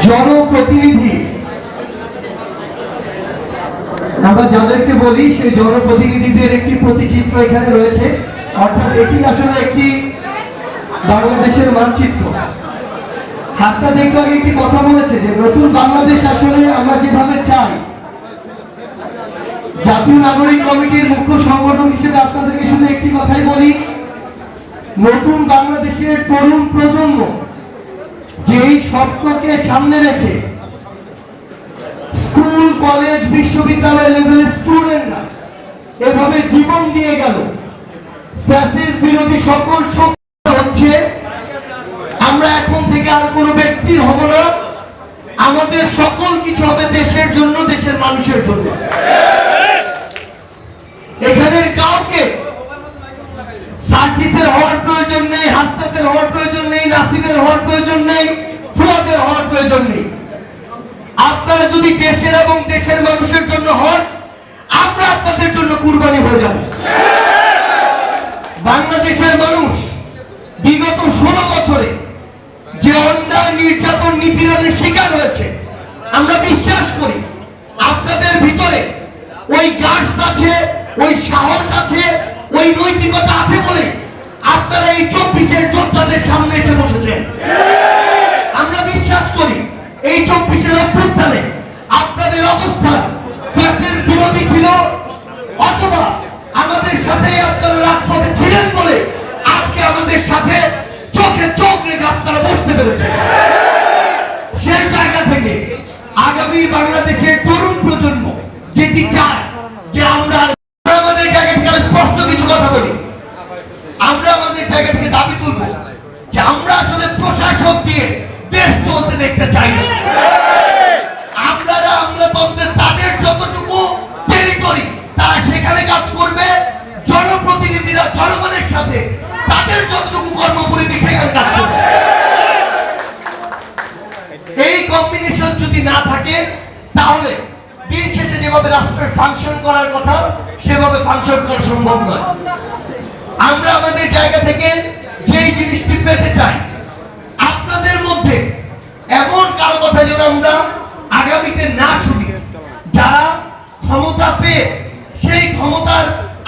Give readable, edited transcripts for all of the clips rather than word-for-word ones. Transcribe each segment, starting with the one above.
জনপ্রতিনিধি আমরা যাদেরকে বলি সেই জনপ্রতিনিধিদের একটি প্রতিচিত্র এখানে রয়েছে, অর্থাৎ এটি আসলে একটি বাংলাদেশের মানচিত্র। হাসনা দেখতে আগে একটি কথা বলেছে যে নতুন বাংলাদেশ আসলে আমরা যেভাবে চাই, জাতীয় নাগরিক কমিটির মুখ্য সংগঠন হিসেবে আপনাদেরকে শুধু একটি কথাই বলি, নতুন বাংলাদেশের তরুণ প্রজন্ম যেই স্বপ্নকে সামনে রেখে স্কুল কলেজ বিশ্ববিদ্যালয় লেভেলের স্টুডেন্টরা এভাবে জীবন দিয়ে গেল, ফ্যাসিস্ট বিরোধী সকল শক্তি হচ্ছে আমরা এখন থেকে আর কোনো ব্যক্তির হব না, আমাদের সকল কিছু হবে দেশের জন্য, দেশের মানুষের জন্য। এখানের কাউকে সার্জিসের হওয়ার প্রয়োজন নেই, হাসনাতের হওয়ার প্রয়োজন নেই, নাসিরের হওয়ার প্রয়োজন নেই, ফুয়াদের হওয়ার প্রয়োজন নেই। আপনারা যদি দেশের এবং দেশের মানুষের জন্য হন, আমরা আপনাদের জন্য কুরবানি হয়ে যাব। বাংলাদেশের মানুষ বিগত 16 বছরে যে অন্যায় নির্যাতন নিপীড়নের শিকার হয়েছে, আমরা বিশ্বাস করি আপনাদের ভিতরে ওই গার্ডস আছে, ওই সাহস আছে, ওই নৈতিকতা আছে বলে আপনারা এই 24-এর যোদ্ধাদের সামনে এসে বসেছেন। আমরা বিশ্বাস করি এই 24-এর অভ্যুত্থানে আপনাদের অবস্থান ফ্যাসিস্ট বিরোধী ছিল, অথবা আমাদের সাথে আপনারা রাজপথে ছিলেন বলে আজকে আমাদের সাথে চোখে চোখ রেখে আপনারা বসতে পেরেছেন। সেই জায়গা থেকে আগামী বাংলাদেশের তরুণ প্রজন্ম যেটি চায় যে আমরা আমাদের জায়গা থেকে স্পষ্ট কিছু কথা বলি, আমরা আমাদের জায়গা থেকে দাবি তুলব যে আমরা আসলে প্রশাসক দিয়ে দেশ চলতে দেখতে চাই না। আমলাতন্ত্রের তাদের যতটুকু টেরিটরি তারা সেখানে কাজ করবে, জনপ্রতিনিধিরা জনগণের সাথে তাদের যতটুকু কর্মপরিধি সেখানে কাজ করবে। এই কম্বিনেশন যদি না থাকে তাহলে দিন শেষে যেভাবে রাষ্ট্রের ফাংশন করার কথা সেভাবে ফাংশন করা সম্ভব নয়। আমরা আমাদের জায়গা থেকে যেই জিনিসটি পেতে চাই, আপনাদের মধ্যে এমন কারো কথা যেন আমরা আগামীতে না শুনি যারা ক্ষমতা পেয়ে সেই ক্ষমতার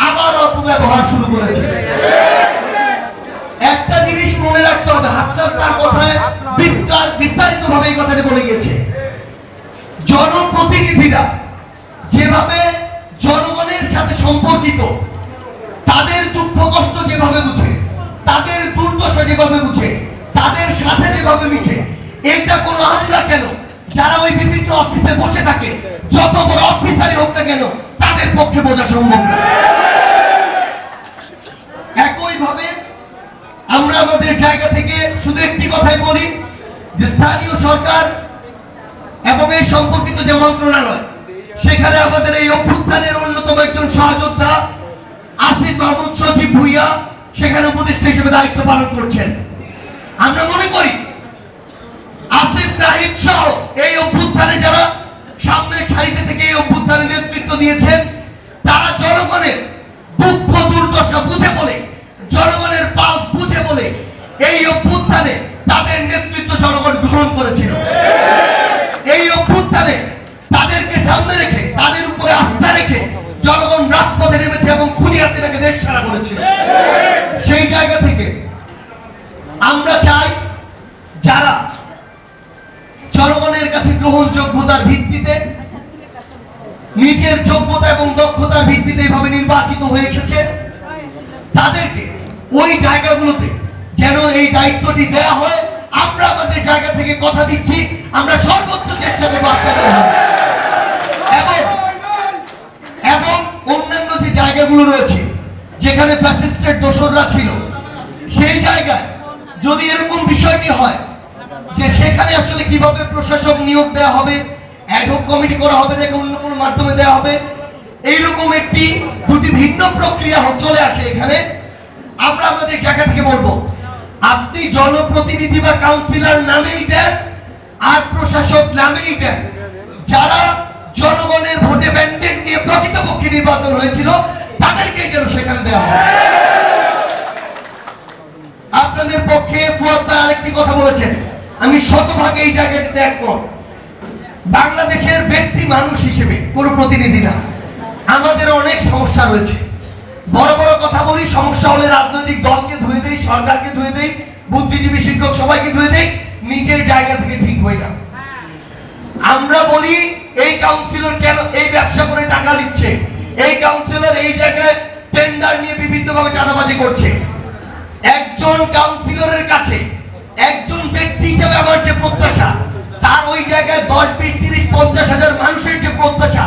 আবার অপব্যবহার শুরু করেছে। একটা জিনিস মনে রাখতে হবে, হাসনাত তার কথায় বিস্তারিত ভাবে এই কথাটি বলে গেছে, জনপ্রতিনিধিরা যেভাবে জনগণের সাথে সম্পর্কিত, তাদের দুঃখ কষ্ট যেভাবে বুঝে, তাদের দুর্দশা যেভাবে বুঝে, তাদের সাথে যেভাবে মিশে, এটা কোনো আমরা কেন যারা ওই বিভিন্ন অফিসে বসে থাকে, যত বড় অফিসারই হোক না কেন, তাদের পক্ষে বোঝা সম্ভব না। একইভাবে আমরা আমাদের জায়গা থেকে শুধু একটি কথাই বলি যে স্থানীয় সরকার এবং এই সম্পর্কিত যে মন্ত্রণালয়, সেখানে আমাদের এই অভ্যুত্থানের অন্যতম একজন সহযোদ্ধা আসিফ মাহমুদ সজীব ভুইয়া সেখানে উপদেষ্টা হিসেবে দায়িত্ব পালন করছেন। আমরা মনে করি আসিফ নাহিদ সহ এই অভ্যুত্থানে যারা সামনের সারিতে থেকে এই অভ্যুত্থানের নেতৃত্ব দিয়েছেন, তারা জনগণের দুঃখ দুর্দশা বুঝে বলে, জনগণের পালস বুঝে বলে এই অভ্যুত্থানে তাদের নেতৃত্ব জনগণ গ্রহণ করেছিল। এই অভ্যুত্থানে তাদেরকে সামনে রেখে, তাদের উপরে আস্থা রেখে জনগণ রাজপথে নেমেছে এবং খুনি হাসিনাকে দেশ ছাড়া করেছিল। সেই জায়গা থেকে আমরা চাই যারা জনগণের কাছে গ্রহণযোগ্যতার ভিত্তিতে, নিজের যোগ্যতা এবং দক্ষতার ভিত্তিতে এভাবে নির্বাচিত হয়ে এসেছে, তাদেরকে ওই জায়গাগুলোতে যেন এই দায়িত্বটি দেয়া হয়। আমরা আমাদের জায়গা থেকে কথা দিচ্ছি, আমরা সর্বোচ্চ চেষ্টা করব এবং অন্যান্য যে জায়গাগুলো রয়েছে যেখানে ফ্যাসিস্টের দোসররা ছিল, সেই জায়গায় যদি এরকম বিষয়টি হয় যে সেখানে আসলে কিভাবে প্রশাসক নিয়োগ দেওয়া হবে, অ্যাডহক কমিটি করা হবে নাকি অন্য কোনো মাধ্যমে দেওয়া হবে, এইরকম একটি দুটি ভিন্ন প্রক্রিয়া চলে আসে এখানে, আমরা আমাদের জায়গা থেকে বলবো আপনি জনপ্রতিনিধি বা কাউন্সিলর নামেই দেন আর প্রশাসক নামেই দেন, যারা জনগণের ভোটে ম্যান্ডেট নিয়ে প্রকৃতপক্ষে নির্বাচন হয়েছিল তাদেরকে যেন সেখানে দেওয়া হয়। আপনাদের পক্ষে ফুয়াদ ভাই আরেকটি কথা বলেছেন, আমি শতভাগ এই জায়গাটাতে একমত। বাংলাদেশের ব্যক্তি মানুষ হিসেবে কোনো প্রতিনিধি না, আমাদের অনেক সমস্যা রয়েছে। বড় বড় কথা বলি, সমস্যা হলে রাজনৈতিক দলকে ধুয়ে দেই, সরকারকে ধুয়ে দেই, বুদ্ধিজীবী শিক্ষক সবাইকে ধুয়ে দেই, নিজের জায়গা থেকে ঠিক হই না। আমরা বলি এই কাউন্সিলর কেন এই ব্যবসা করে টাকা নিচ্ছে, এই কাউন্সিলর এই জায়গায় টেন্ডার নিয়ে বিভিন্নভাবে চাঁদাবাজি করছে। একজন কাউন্সিলরের কাছে একজন ব্যক্তি হিসেবে আমার যে প্রত্যাশা, তার ওই জায়গায় 10, 20, 30, 50 হাজার মানুষের যে প্রত্যাশা,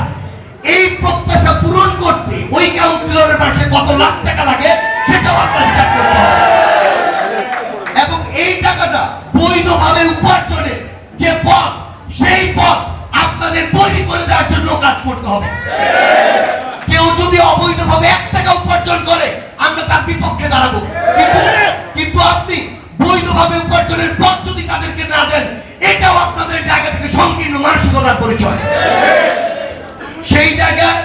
এই প্রত্যাশা পূরণ করতে ওই কাউন্সিলরের মাসে কত লাখ টাকা লাগে সেটাও আপনার হিসাব করতে হবে। এবং এই টাকাটা বৈধভাবে উপার্জনের যে পথ, সেই পথ আপনাদের তৈরি করে দেওয়ার জন্য কাজ করতে হবে। কেউ যদি অবৈধভাবে 1 টাকা উপার্জন করে আমরা তার বিপক্ষে দাঁড়াবো, কিন্তু আপনি বৈধভাবে উপার্জনের পথ যদি তাদেরকে না দেন, এটাও আপনাদের জায়গা থেকে সংকীর্ণ মানসিকতার পরিচয়। সেই জায়গায়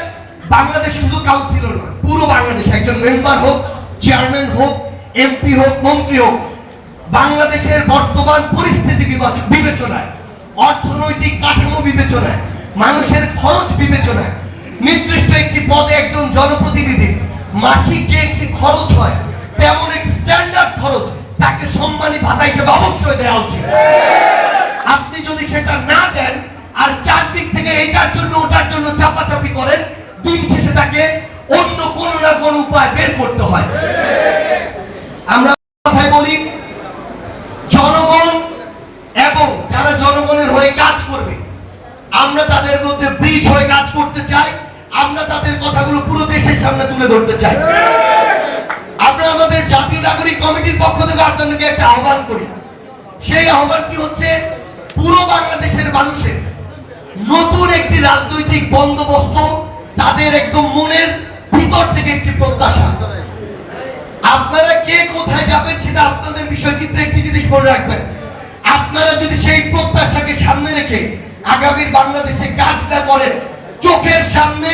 বাংলাদেশ শুধু কাউন্সিলর নয়, পুরো বাংলাদেশ একজন মেম্বার হোক, চেয়ারম্যান হোক, এমপি হোক, মন্ত্রী হোক, বাংলাদেশের বর্তমান পরিস্থিতি বিবেচনায়, অর্থনৈতিক কাঠামো বিবেচনায়, মানুষের খরচ বিবেচনায়, নির্দিষ্ট একটি পদে একজন জনপ্রতিনিধি মাসিক যে একটি খরচ হয়, তেমন একটি স্ট্যান্ডার্ড খরচ তাকে সম্মানী ভাতা হিসেবে অবশ্যই দেওয়া উচিত। আপনি যদি সেটা না দেন আর চারদিক থেকে এটার জন্য ওটার জন্য চাপাচাপি করেন, দিন শেষে তাকে অন্য কোনো না কোনো উপায় বের করতে হয়। আমরা কথায় বলি, জনগণ এবং যারা জনগণের হয়ে কাজ করবে, আমরা তাদের মধ্যে ব্রিজ হয়ে কাজ করতে চাই। আমরা তাদের কথাগুলো পুরো দেশের সামনে তুলে ধরতে চাই। আমরা আমাদের জাতীয় নাগরিক কমিটির পক্ষ থেকে আপনাদেরকে একটা আহ্বান করি। সেই আহ্বানটি হচ্ছে, পুরো বাংলাদেশের মানুষের নতুন একটি রাজনৈতিক বন্দোবস্ত তাদের একদম মনের ভিতর থেকে একটি প্রত্যাশা। আপনারা কে কোথায় যাবেন সেটা আপনাদের বিষয়, কিন্তু একটি জিনিস মনে রাখবেন, আপনারা যদি সেই প্রত্যাশাকে সামনে রেখে আগামীর বাংলাদেশে কাজ না করেন, চোখের সামনে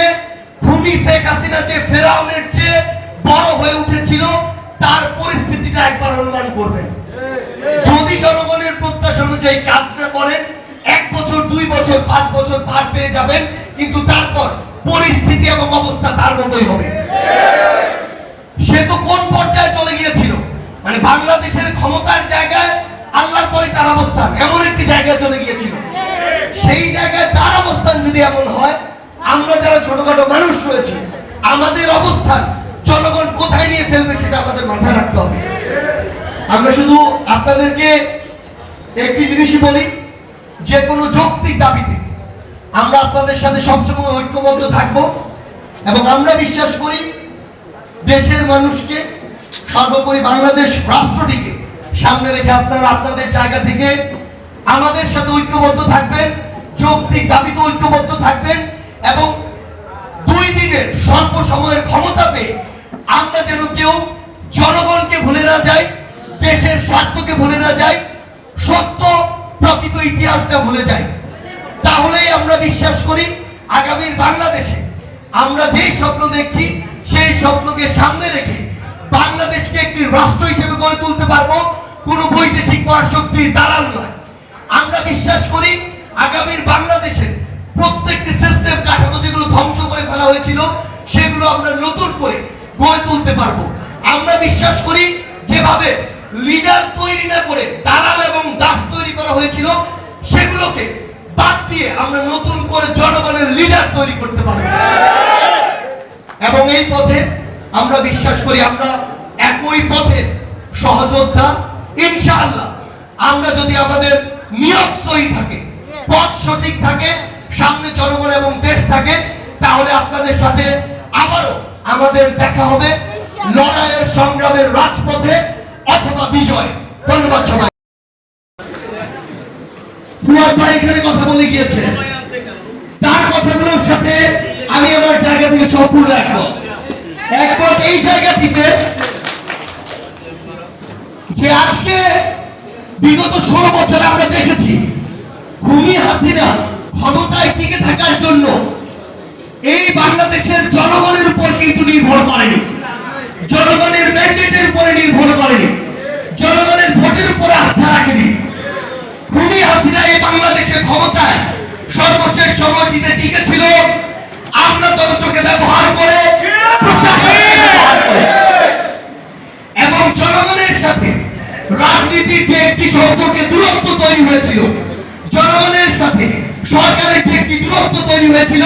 খুনি শেখ হাসিনা যে ফেরাউনের চেয়ে বড় হয়ে উঠেছিল তার পরিস্থিতিটা একবার অনুমান করবেন। যদি জনগণের প্রত্যাশা অনুযায়ী কাজ না করেন, 1 বছর, 2 বছর, 5 বছর পার পেয়ে যাবেন, কিন্তু তারপর পরিস্থিতি এবং অবস্থা তার মতোই হবে। সে তো কোন পর্যায়ে চলে গিয়েছিল, মানে বাংলাদেশের ক্ষমতার জায়গায় আল্লাহর পরে তার অবস্থান এমন একটি জায়গায় চলে গিয়েছিল। সেই জায়গায় তার অবস্থান যদি এমন হয়, আমরা যারা ছোটখাটো মানুষ রয়েছে, আমাদের অবস্থান জনগণ কোথায় নিয়ে ফেলবে সেটা আমাদের মাথায় রাখতে হবে। আমরা শুধু আপনাদেরকে একটি জিনিসই বলি, যে কোনো যৌক্তিক দাবিতে আমরা আপনাদের সাথে সবসময় ঐক্যবদ্ধ থাকব। এবং আমরা বিশ্বাস করি দেশের মানুষকে, সর্বোপরি বাংলাদেশ রাষ্ট্রটিকে সামনে রেখে আপনারা আপনাদের জায়গা থেকে আমাদের সাথে ঐক্যবদ্ধ থাকবেন, যৌক্তিক দাবিতে ঐক্যবদ্ধ থাকবেন, এবং 2 দিনের স্বল্প সময়ের ক্ষমতা পেয়ে আমরা যেন কেউ জনগণকে ভুলে না যাই, দেশের স্বার্থকে ভুলে না যাই, সত্য প্রকৃত ইতিহাসটা ভুলে যাই। তাহলেই আমরা বিশ্বাস করি আগামীর বাংলাদেশে আমরা যে স্বপ্ন দেখছি, সেই স্বপ্নকে সামনে রেখে বাংলাদেশকে একটি রাষ্ট্র হিসেবে গড়ে তুলতে পারবো, কোনো বৈদেশিক পরাশক্তির দালাল নয়। আমরা বিশ্বাস করি আগামীর বাংলাদেশের প্রত্যেকটি সিস্টেম কাঠামো যেগুলো ধ্বংস করে ফেলা হয়েছিল, সেগুলো আমরা নতুন করে গড়ে তুলতে পারবো। আমরা বিশ্বাস করি যেভাবে লিডার তৈরি না করে দালাল এবং দাস তৈরি করা হয়েছিল, সেগুলোকে বাদ দিয়ে আমরা নতুন করে জনগণের লিডার তৈরি করতে পারবো। এবং এই পথে আমরা বিশ্বাস করি আমরা একই পথে সহযোদ্ধা। ইনশাআল্লাহ আমরা যদি আমাদের নিয়ত সহি থাকে, পথ সঠিক থাকে, সামনে জনগণ এবং দেশ থাকে, তাহলে আপনাদের সাথে আবারও আমাদের দেখা হবে লড়াইয়ের সংগ্রামের রাজপথে অথবা বিজয়। ধন্যবাদ সবাই। ফুয়াদ ভাই এখানে কথা বলে গিয়েছে, তার কথাগুলোর সাথে আমি আমার জায়গা থেকে সম্পূর্ণ একমত। এই জায়গাটিতে যে আজকে বিগত 16 বছরে আমরা দেখেছি খুনি হাসিনা ক্ষমতায় টিকে থাকার জন্য এই বাংলাদেশের জনগণের উপর কিন্তু নির্ভর করেনি, জনগণের ম্যান্ডেটের উপরে নির্ভর করেনি, জনগণের ভোটের উপরে আস্থা রাখেনি। খুনি হাসিনা এই বাংলাদেশের ক্ষমতায় সর্বশেষ সময়টিতে টিকেছিল আমলাতন্ত্রকে ব্যবহার করে, প্রশাসনকে ব্যবহার করে এবং জনগণের সাথে রাজনীতির যে একটি সম্পর্কে দূরত্ব তৈরি হয়েছিল, জনগণের সাথে সরকারের যে একটি দূরত্ব তৈরি হয়েছিল,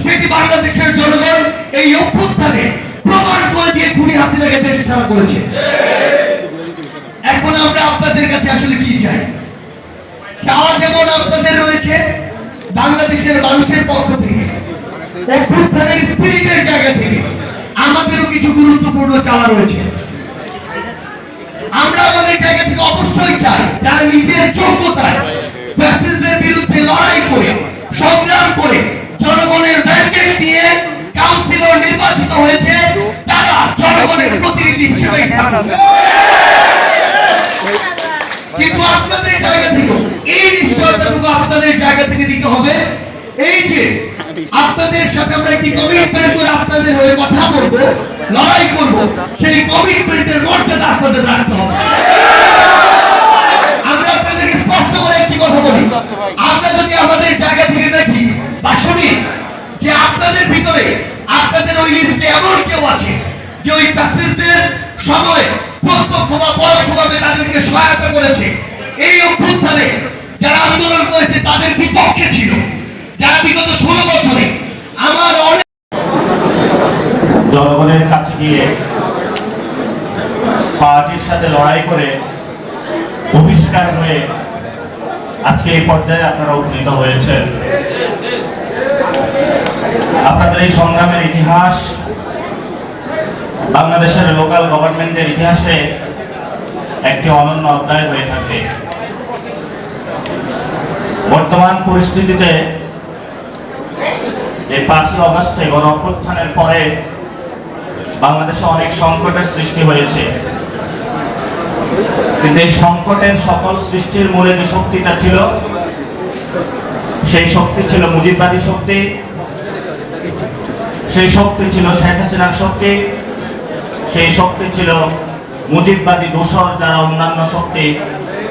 সেটি বাংলাদেশের জনগণ এই অভ্যুত্থানে প্রমাণ করে দিয়ে খুনি হাসিনাকে দেশে ছাড়া করেছে। এখন আমরা আপনাদের কাছে আসলে কি চাই? চাওয়া যেমন আপনাদের রয়েছে বাংলাদেশের মানুষের পক্ষ থেকে, অভ্যুত্থানের স্পিরিটের জায়গা থেকে আমাদেরও কিছু গুরুত্বপূর্ণ চাওয়া রয়েছে। আমরা আমাদের জায়গা থেকে অবশ্যই চাই যারা নিজের যোগ্যতায় ফ্যাসিস্টদের বিরুদ্ধে লড়াই করে, সংগ্রাম করে, জনগণের ম্যান্ডেট নিয়ে কাউন্সিলর নির্বাচিত হয়েছে, তারা জনগণের প্রতিনিধি হিসেবে থাকবে। কিন্তু আপনাদের জায়গা থেকে এই নিশ্চয়তাটুকু আপনাদের জায়গা থেকে দিতে হবে, এই যে আপনাদের সাথে আমরা একটি কমিটমেন্ট করে আপনাদের হয়ে কথা বলবো, লড়াই করবো, সেই কমিটমেন্টের মর্যাদা আপনাদের রাখতে হবে। আমরা আপনাদেরকে স্পষ্ট করে একটি কথা বলি, আমরা যদি আমাদের জায়গা থেকে দেখি বা শুনি যে আপনাদের ভিতরে, আপনাদের ওই লিস্টে এমন কেউ আছে যে ওই ফ্যাসিস্টদের সময় প্রত্যক্ষ বা পরোক্ষভাবে তাদেরকে সহায়তা করেছে, এই অভ্যুত্থানে যারা আন্দোলন করেছে তাদের বিপক্ষে ছিল, যারা বিগত 16 বছরে আমার অনেক জনগণের কাছে গিয়ে পার্টির সাথে লড়াই করে বহিষ্কার হয়ে আজকে এই পর্যায়ে আপনারা উপনীত হয়েছেন। আপনাদের এই সংগ্রামের ইতিহাস বাংলাদেশের লোকাল গভর্নমেন্টের ইতিহাসে একটি অনন্য অধ্যায় হয়ে থাকে। বর্তমান পরিস্থিতিতে এই 5ই অগস্টে গণ অভ্যুত্থানের পরে বাংলাদেশে অনেক সংকটের সৃষ্টি হয়েছে, কিন্তু এই সংকটের সকল সৃষ্টির মূলে যে শক্তিটা ছিল, সেই শক্তি ছিল মুজিববাদী শক্তি, সেই শক্তি ছিল শেখ হাসিনার শক্তি, সেই শক্তি ছিল মুজিববাদী দোসর যারা অন্যান্য শক্তি,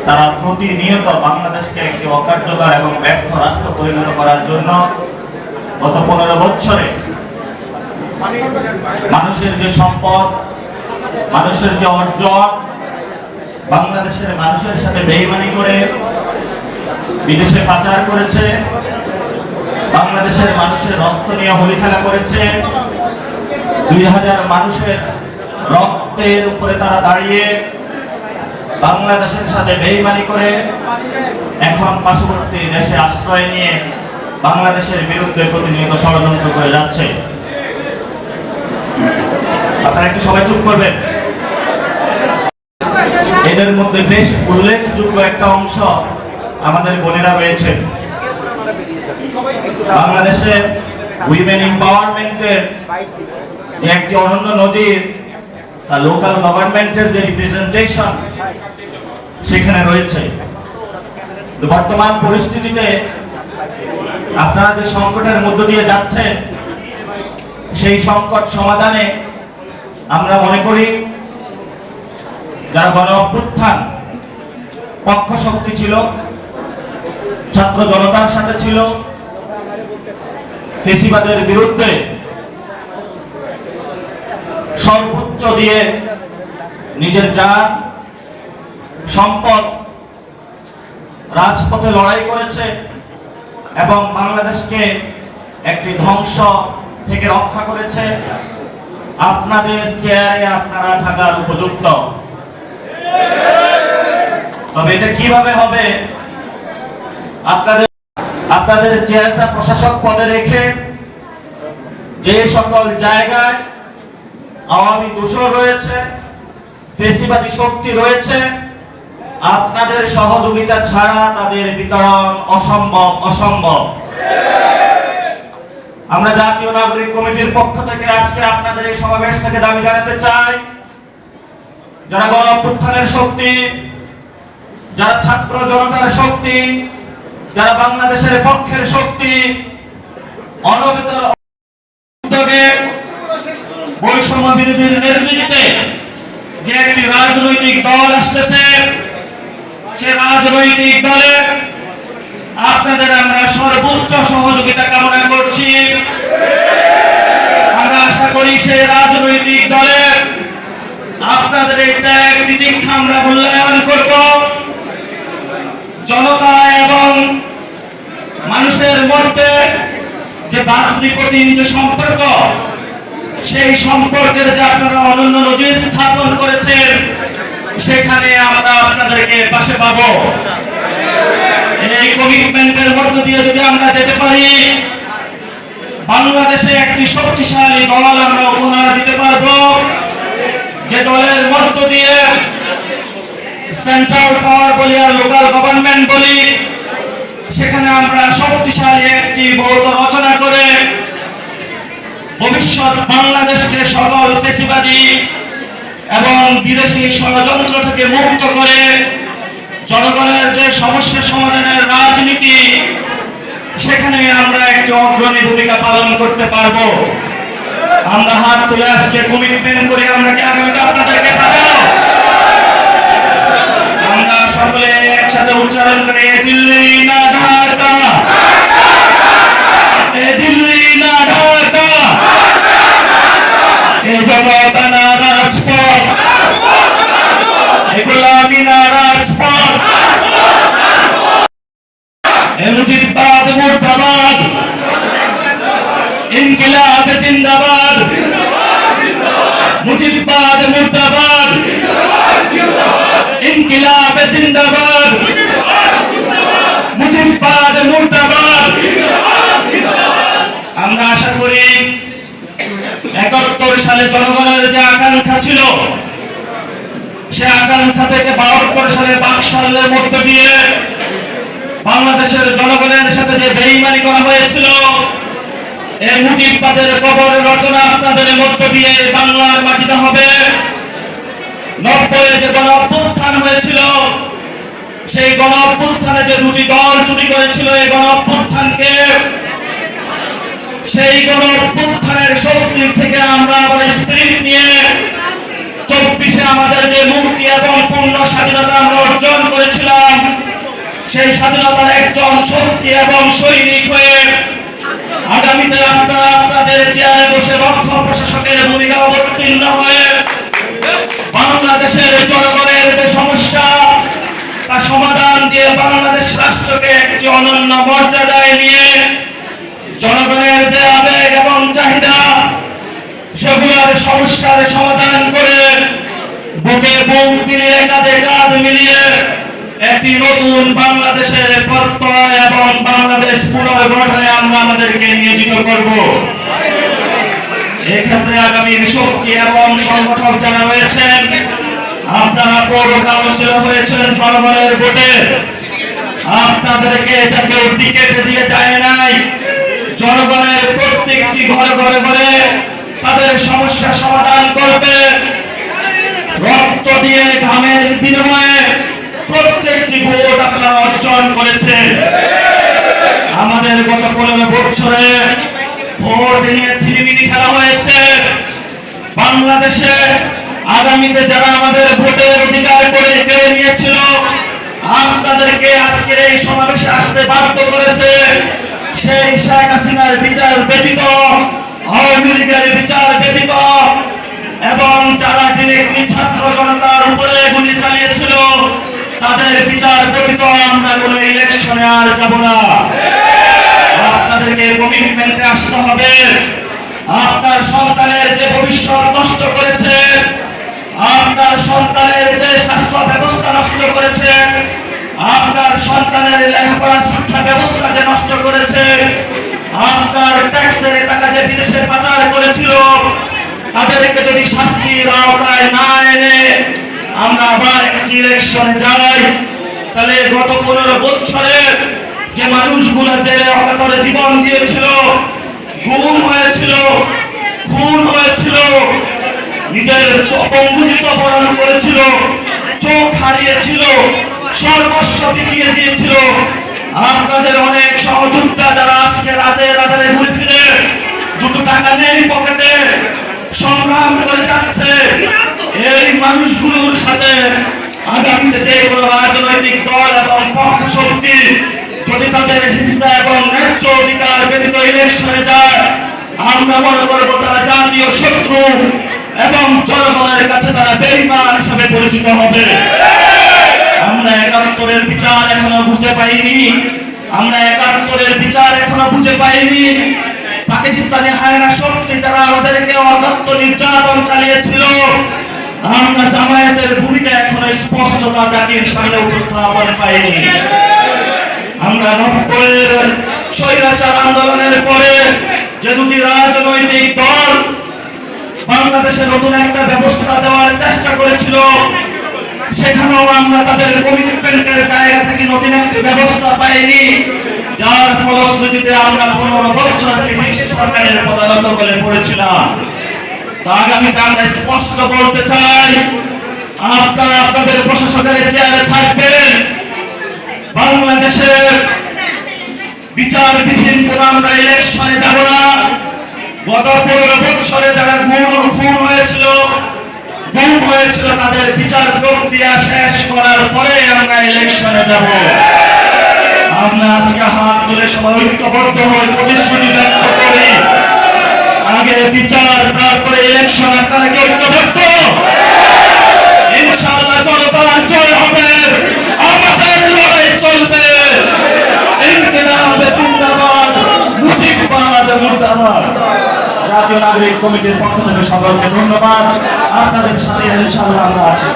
তারা প্রতিনিয়ত বাংলাদেশকে একটি অকার্যকর এবং ব্যর্থ রাষ্ট্র পরিণত করার জন্য গত 15 বছরে মানুষের যে সম্পদ, মানুষের যে অর্জন, বাংলাদেশের মানুষের সাথে বেইমানি করে বিদেশে পাচার করেছে, বাংলাদেশের মানুষের রক্ত নিয়ে হোলি খেলা করেছে, 2000 মানুষের রক্তের উপরে তারা দাঁড়িয়ে বাংলাদেশের সাথে বেইমানি করে এখন পার্শ্ববর্তী দেশে আশ্রয় নিয়ে বাংলাদেশের বিরুদ্ধে প্রতিনিয়ত ষড়যন্ত্র করে যাচ্ছে। আপনারা একটু সবাই চুপ করবেন। এদের মধ্যে বেশ উল্লেখযোগ্য একটা অংশ আমাদের বোনেরা রয়েছে। বাংলাদেশে উইমেন এম্পাওয়ারমেন্টের যে একটি অনন্য নজির, লোকাল গভর্নমেন্টের যে রিপ্রেজেন্টেশন সেখানে রয়েছে। বর্তমান পরিস্থিতিতে আপনারা যে সংকটের মধ্য দিয়ে যাচ্ছেন, সেই সংকট সমাধানে আমরা মনে করি যারা গণ অভ্যুত্থান পক্ষ শক্তি ছিল, ছাত্র জনতার সাথে ছিল, ফ্যাসিবাদের বিরুদ্ধে সর্বোচ্চ দিয়ে নিজের জান সম্পদ রাজপথে লড়াই করেছে এবং বাংলাদেশকে একটি ধ্বংস থেকে রক্ষা করেছে, আপনাদের চেয়ারে আপনারা থাকার উপযুক্ত। তবে এটা কিভাবে হবে? আপনাদের চেয়ারটা প্রশাসক পদে রেখে যে সকল জায়গায় আওয়ামী দোসর রয়েছে, ফ্যাসিবাদী শক্তি রয়েছে, আপনাদের সহযোগিতা ছাড়া তাদের বিতরণ অসম্ভব। আমরা জাতীয় নাগরিক কমিটির পক্ষ থেকে আজকে আপনাদের এই সমাবেশ থেকে দাবি জানাতে চাই, যারা গণ অভ্যুত্থানের শক্তি, যারা ছাত্র জনতার শক্তি, যারা বাংলাদেশের পক্ষের শক্তি, অনবরত বৈষম্য বিরোধীর নেতৃত্বে যে একটি রাজনৈতিক দল আসতেছে, সে রাজনৈতিক দলের আপনাদের আমরা সর্বোচ্চ সহযোগিতা কামনা করছি। আমরা আশা করি সেই রাজনৈতিক দলের আপনাদের এই ত্যাগ তিতিক্ষা আমরা মূল্যায়ন করব। জনতা এবং মানুষের মধ্যে যে বাস্তবিকতিন যে সম্পর্ক, সেই সম্পর্কের যে আপনারা অনন্য নজির স্থাপন করেছেন, সেখানে আমরা আপনাদেরকে পাশে পাবো। এই কমিটমেন্টের মধ্য দিয়ে যদি আমরা যেতে পারি, বাংলাদেশে একটি শক্তিশালী দল আমরা উপহার দিতে পারবো, যে দলের মধ্য দিয়ে সেন্ট্রাল পাওয়ার বলি আর লোকাল গভর্নমেন্ট বলি, সেখানে আমরা শক্তিশালী একটি বৌদ্ধ রচনা করে ভবিষ্যৎ বাংলাদেশকে সকল পেশিবাদী এবং বিদেশি ষড়যন্ত্র থেকে মুক্ত করে জনগণের যে সমস্যা সমাধানের রাজনীতি, সেখানে আমরা একটি অগ্রণী ভূমিকা পালন করতে পারবো। আমরা হাত তুলে আজকে কমিটমেন্ট করি, আমরা কি আগামীতে আপনাদেরকে পাবো? আমরা সকলে একসাথে উচ্চারণ করে দিল্লি না ঢাকা, দিল্লি না ঢাকা, এ জনতা না রাজপথ, গোলামি না রাজপথ, মুজিববাদ মুর্দাবাদ, ইনকিলাব জিন্দাবাদ, মুজিববাদ মুর্দাবাদ, ইনকিলাব জিন্দাবাদ, মুজিববাদ মুর্দাবাদ। আমরা আশা করি 71 সালে জনগণের যে আকাঙ্ক্ষা ছিল, সে আকাঙ্ক্ষা থেকে 72 সালে বাকশালের মধ্য দিয়ে বাংলাদেশের জনগণের সাথে যে বেঈমানি করা হয়েছিল, এই মুজিববাদের কবর রচনা আপনাদের মধ্য দিয়ে বাংলার মাটিতে হবে। 90-এ যে গণ অভ্যুত্থান হয়েছিল, সেই গণ অভ্যুত্থানে যে দুটি দল চুরি করেছিল, এই গণ অভ্যুত্থানকে, সেই গণ অভ্যুত্থানের শক্তি থেকে আমরা আবার স্পিরিট নিয়ে 24-এ আমাদের যে মুক্তি এবং পূর্ণ স্বাধীনতা আমরা অর্জন করেছিলাম, সেই স্বাধীনতার একজন শক্তি এবং সৈনিক হয়ে আগামীতে আপনারা আপনাদের চেয়ারে বসে রক্ষ প্রশাসকের ভূমিকা অবতীর্ণ হয়ে বাংলাদেশের জনগণের যে সমস্যা, তা সমাধান দিয়ে বাংলাদেশ রাষ্ট্রকে একটি অনন্য মর্যাদায় নিয়ে জনগণের যে আবেগ এবং চাহিদা, সেগুলোর সমস্যার সমাধান করে বুকে বুক মিলিয়ে কাঁধে কাঁধ মিলিয়ে একটি নতুন বাংলাদেশের প্রত্যয় এবং বাংলাদেশ পুনর্গঠনে আমরা আমাদেরকে নিয়োজিত করব। এক্ষেত্রে আগামীর শক্তি এবং সংগঠক যারা রয়েছেন, আপনারা পৌর কাউন্সিলর হয়েছেন জনগণের ভোটে, আপনাদেরকে এটা কেউ টিকিট দিয়ে যায় নাই। জনগণের প্রত্যেকটি ঘরে ঘরে ঘরে তাদের সমস্যা সমাধান করবে। রক্ত দিয়ে ঘামের বিনিময়ে প্রত্যেকটি ভোট আপনারা অর্জন করেছেন। আমাদের গত 15 বছরে ভোট নিয়ে ঝিলিমিলি খেলা হয়েছে। বাংলাদেশে আগামীতে যারা আমাদের ভোটের অধিকার করে কেড়ে নিয়েছিল, আপনাদেরকে আজকের এই সমাবেশে আসতে বাধ্য করেছে। সেই শেখ হাসিনার বিচার ব্যতীত, আওয়ামী লীগের বিচার ব্যতীত এবং যারা ডিরেক্টলি ছাত্র জনতার উপরে গুলি চালিয়েছিল, তাদের বিচার ব্যতীত আমরা কোন ইলেকশনে আর যাব না। আপনাদেরকে কমিটমেন্টে আসতে হবে। আপনার সন্তানের যে ভবিষ্যৎ নষ্ট করেছে, আপনার সন্তানের যে স্বাস্থ্য ব্যবস্থা নষ্ট করেছে, আপনার সন্তানের লেখাপড়া শিক্ষা ব্যবস্থা যে নষ্ট করেছে, আপনার ট্যাক্সের টাকা যে বিদেশে পাচার করেছিল, তাদেরকে যদি শাস্তির আওতায় না এনে আমরা আবার একটি ইলেকশনে যাই, তাহলে গত 15 বছরে যে মানুষগুলো জেলে অকাতরে জীবন দিয়েছিল, গুম হয়েছিল, খুন হয়েছিল, নিজের অপঙ্গুত্ব বরণ করেছিল, চোখ হারিয়েছিল, সর্বস্ব বিকিয়ে দিয়েছিল, আপনাদের অনেক সহযোদ্ধা যারা আজকে রাতে রাতে ঘুরে ফিরে দুটো টাকা নেই পকেটে সংগ্রাম করে যাচ্ছে, এই মানুষগুলোর সাথে আগামীতে যে কোনো রাজনৈতিক দল এবং পক্ষ শক্তি যদি তাদের হিস্সা এবং ন্যায্য অধিকার ব্যতীত ইলেকশনে যায়, আমরা মনে করবো তারা জাতীয় শত্রু এবং জনগণের কাছে তারা বেঈমান হিসেবে পরিচিত হবে। আমরা ৭১-এর বিচার এখনো বুঝে পাইনি, আমরা ৭১-এর বিচার এখনো বুঝে পাইনি। পাকিস্তানি হায়না শক্তি যারা আমাদেরকে অকথ্য নির্যাতন চালিয়েছিল, আমরা জামায়াতের ভূমিকা এখনো স্পষ্টতা জাতির সামনে উপস্থাপন পাইনি। আমরা ৯০-এর স্বৈরাচার আন্দোলনের পরে যে দুটি রাজনৈতিক দল বাংলাদেশে নতুন একটা ব্যবস্থা দেওয়ার চেষ্টা করেছিল, সেখানেও আমরা তাদের কমিটমেন্টের জায়গা থেকে নতুন একটি ব্যবস্থা পাইনি, যার ফলশ্রুতিতে আমরা ১৫ বছর ব্রিটিশ সরকারের পদানত বলে পড়েছিলাম। তা আগামীতে আমরা স্পষ্ট বলতে চাই, আপনারা আপনাদের প্রশাসনের চেয়ারে থাকবেন, বাংলাদেশের বিচারবিহীন কোন আমরা ইলেকশনে যাব না। গত ১৫ বছরে যারা খুন হয়েছিল তাদের বিচার প্রক্রিয়া শেষ করার পরে আমরা ইলেকশনে যাব। আমরা আজকে হাত তুলে সবাই ঐক্যবদ্ধ হয়ে প্রতিশ্রুতি ব্যক্ত করি, আগে বিচার তারপরে ইলেকশন। আপনারা কি ঐক্যবদ্ধ? ইনশাআল্লাহ জনতার জয় হবে, আমাদের লড়াই চলবে। ইনকিলাব জিন্দাবাদ, মুজিববাদ মুর্দাবাদ। জাতীয় নাগরিক কমিটির পক্ষ থেকে সকলকে ধন্যবাদ। আপনাদের সাথে ইনশাআল্লাহ আমরা আছি।